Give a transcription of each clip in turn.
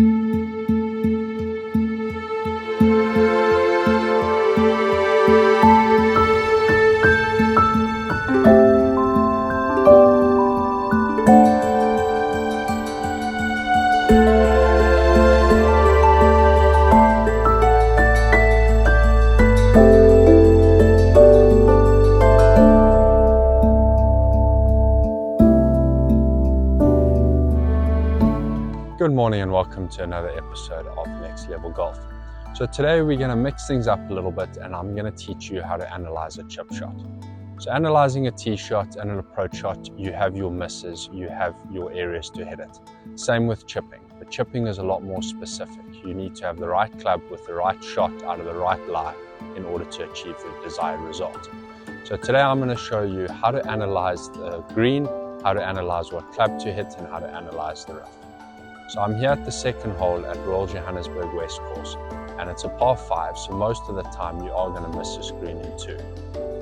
Good morning and welcome to another episode of Next Level Golf. So today we're going to mix things up a little bit and I'm going to teach you how to analyze a chip shot. So analyzing a tee shot and an approach shot, you have your misses, you have your areas to hit it. Same with chipping, but chipping is a lot more specific. You need to have the right club with the right shot out of the right lie in order to achieve the desired result. So today I'm going to show you how to analyze the green, how to analyze what club to hit, and how to analyze the rough. So I'm here at the second hole at Royal Johannesburg West Course, and it's a par 5, so most of the time you are going to miss this green in 2.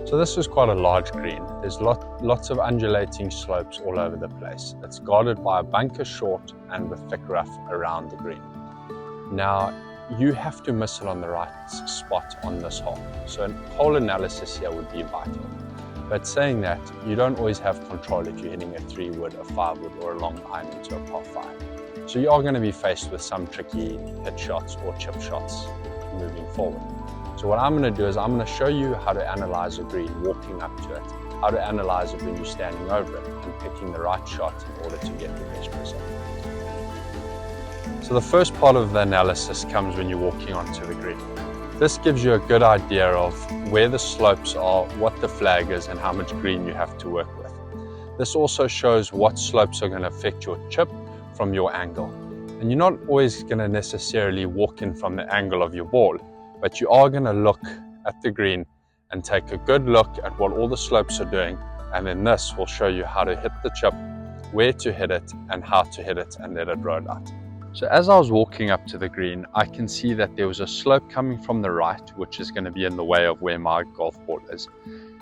So this is quite a large green. There's lots of undulating slopes all over the place. It's guarded by a bunker short and with thick rough around the green. Now, you have to miss it on the right spot on this hole. So a hole analysis here would be vital. But saying that, you don't always have control if you're hitting a 3-wood, a 5-wood, or a long iron into a par 5. So you are going to be faced with some tricky hit shots or chip shots moving forward. So what I'm going to do is I'm going to show you how to analyze a green walking up to it, how to analyze it when you're standing over it, and picking the right shot in order to get the best result. So the first part of the analysis comes when you're walking onto the green. This gives you a good idea of where the slopes are, what the flag is, and how much green you have to work with. This also shows what slopes are going to affect your chip from your angle. And you're not always going to necessarily walk in from the angle of your ball, but you are going to look at the green and take a good look at what all the slopes are doing, and then this will show you how to hit the chip, where to hit it, and how to hit it and let it roll out. So as I was walking up to the green, I can see that there was a slope coming from the right, which is going to be in the way of where my golf ball is.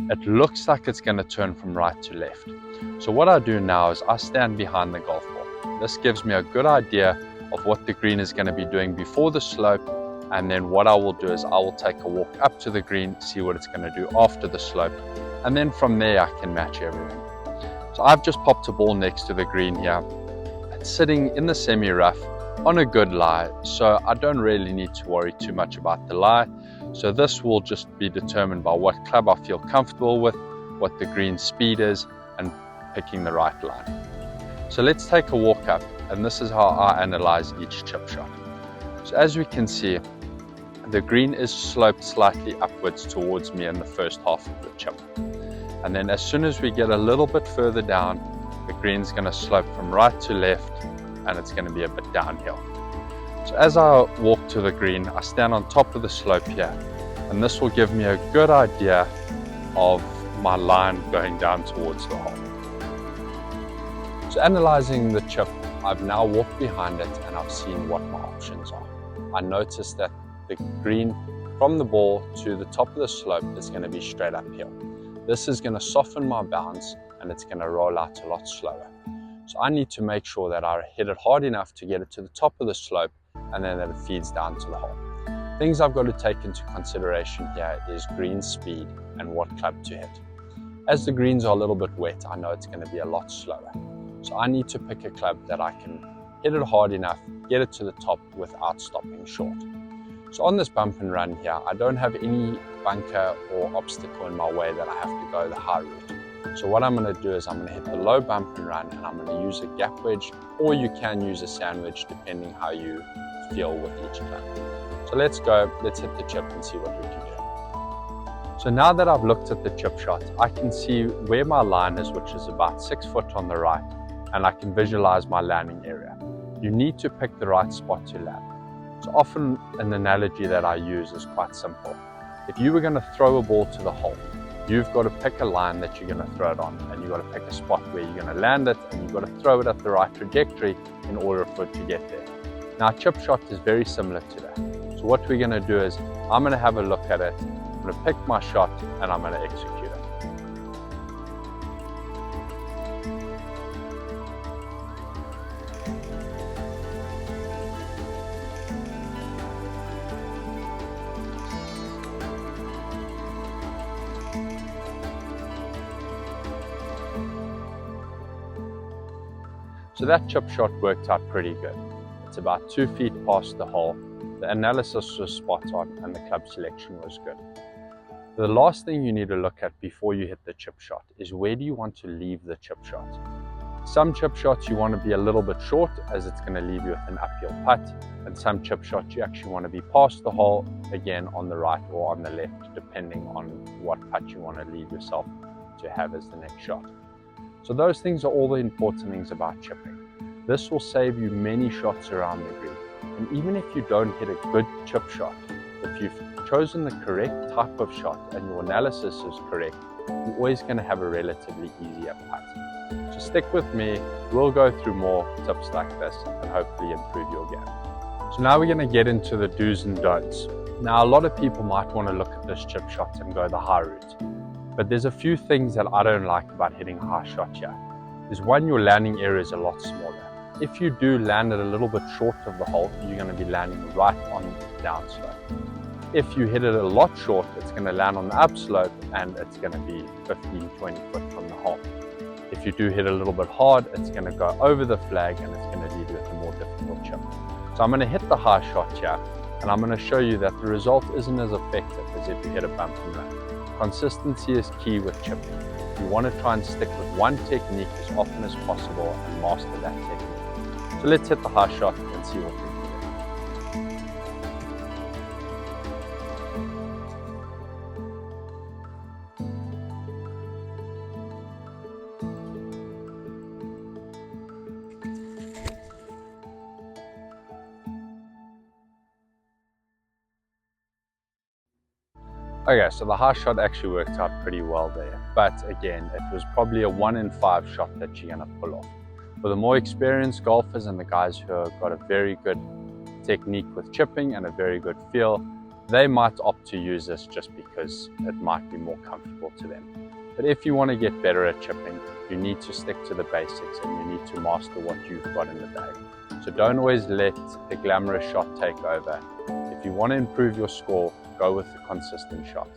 It looks like it's going to turn from right to left. So what I do now is I stand behind the golf ball. This gives me a good idea of what the green is going to be doing before the slope, and then what I will do is I will take a walk up to the green, see what it's going to do after the slope, and then from there I can match everything. So I've just popped a ball next to the green here. It's sitting in the semi-rough on a good lie, so I don't really need to worry too much about the lie. So this will just be determined by what club I feel comfortable with, what the green speed is, and picking the right line. So let's take a walk up, and this is how I analyze each chip shot. So as we can see, the green is sloped slightly upwards towards me in the first half of the chip. And then as soon as we get a little bit further down, the green's going to slope from right to left, and it's going to be a bit downhill. So as I walk to the green, I stand on top of the slope here, and this will give me a good idea of my line going down towards the hole. So analyzing the chip, I've now walked behind it and I've seen what my options are. I noticed that the green from the ball to the top of the slope is going to be straight uphill. This is going to soften my bounce and it's going to roll out a lot slower. So I need to make sure that I hit it hard enough to get it to the top of the slope and then that it feeds down to the hole. Things I've got to take into consideration here is green speed and what club to hit. As the greens are a little bit wet, I know it's going to be a lot slower. So I need to pick a club that I can hit it hard enough, get it to the top without stopping short. So on this bump and run here, I don't have any bunker or obstacle in my way that I have to go the high route. So what I'm going to do is I'm going to hit the low bump and run, and I'm going to use a gap wedge, or you can use a sandwich depending how you feel with each club. So let's go, let's hit the chip and see what we can do. So now that I've looked at the chip shot, I can see where my line is, which is about 6 foot on the right, and I can visualize my landing area. You need to pick the right spot to land. So often an analogy that I use is quite simple. If you were going to throw a ball to the hole, you've got to pick a line that you're going to throw it on, and you've got to pick a spot where you're going to land it, and you've got to throw it at the right trajectory in order for it to get there. Now, chip shot is very similar to that. So what we're going to do is I'm going to have a look at it, I'm going to pick my shot, and I'm going to execute it. So that chip shot worked out pretty good. It's about 2 feet past the hole. The analysis was spot on and the club selection was good. The last thing you need to look at before you hit the chip shot is where do you want to leave the chip shot. Some chip shots you want to be a little bit short, as it's going to leave you with an uphill putt, and some chip shots you actually want to be past the hole, again on the right or on the left, depending on what putt you want to leave yourself to have as the next shot. So those things are all the important things about chipping. This will save you many shots around the green. And even if you don't hit a good chip shot, if you've chosen the correct type of shot and your analysis is correct, you're always going to have a relatively easier putt. So stick with me, we'll go through more tips like this and hopefully improve your game. So now we're going to get into the do's and don'ts. Now a lot of people might want to look at this chip shot and go the high route. But there's a few things that I don't like about hitting a high shot here. Is one, your landing area is a lot smaller. If you do land it a little bit short of the hole, you're going to be landing right on the downslope. If you hit it a lot short, it's going to land on the upslope and it's going to be 15, 20 foot from the hole. If you do hit a little bit hard, it's going to go over the flag and it's going to leave you with a more difficult chip. So I'm going to hit the high shot here and I'm going to show you that the result isn't as effective as if you hit a bump and run. Consistency is key with chipping. You want to try and stick with one technique as often as possible and master that technique. So let's hit the high shot and see what we can Okay, so the high shot actually worked out pretty well there, but again, it was probably a 1 in 5 shot that you're going to pull off. For the more experienced golfers and the guys who have got a very good technique with chipping and a very good feel, they might opt to use this just because it might be more comfortable to them. But if you want to get better at chipping, you need to stick to the basics and you need to master what you've got in the bag. So don't always let the glamorous shot take over. If you want to improve your score, go with the consistent shot.